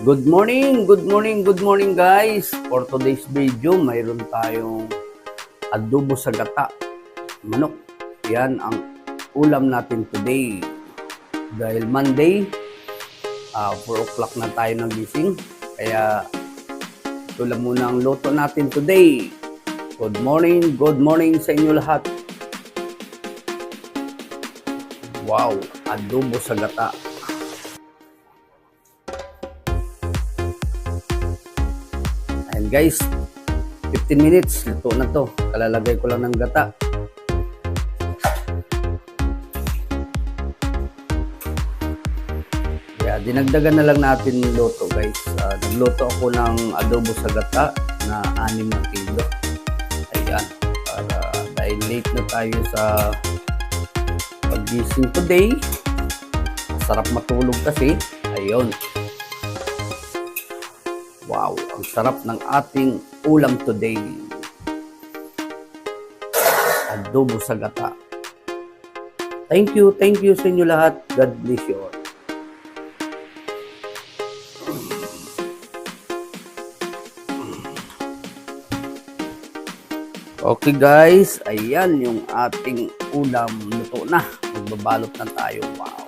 Good morning, good morning, good morning guys. For today's video, mayroon tayong adobo sa gata, manok. Yan ang ulam natin today. Dahil Monday, 4 o'clock na tayo nagising. Kaya ito lang muna ang luto natin today. Good morning sa inyo lahat. Wow, adobo sa gata. And guys, 15 minutes, luto na to. Kalalagay ko lang ng gata. Kaya dinagdagan na lang natin yung luto guys. Nagluto ako ng adobo sa gata na 6 na kilo. Ayan, dahil late na tayo sa pagising today. Sarap matulog kasi. Ayun. Wow, ang sarap ng ating ulam today. Adobo sa gata. Thank you sa inyo lahat. God bless you all. Okay guys, ayan yung ating ulam. Luto na. Magbabalot na tayo. Wow.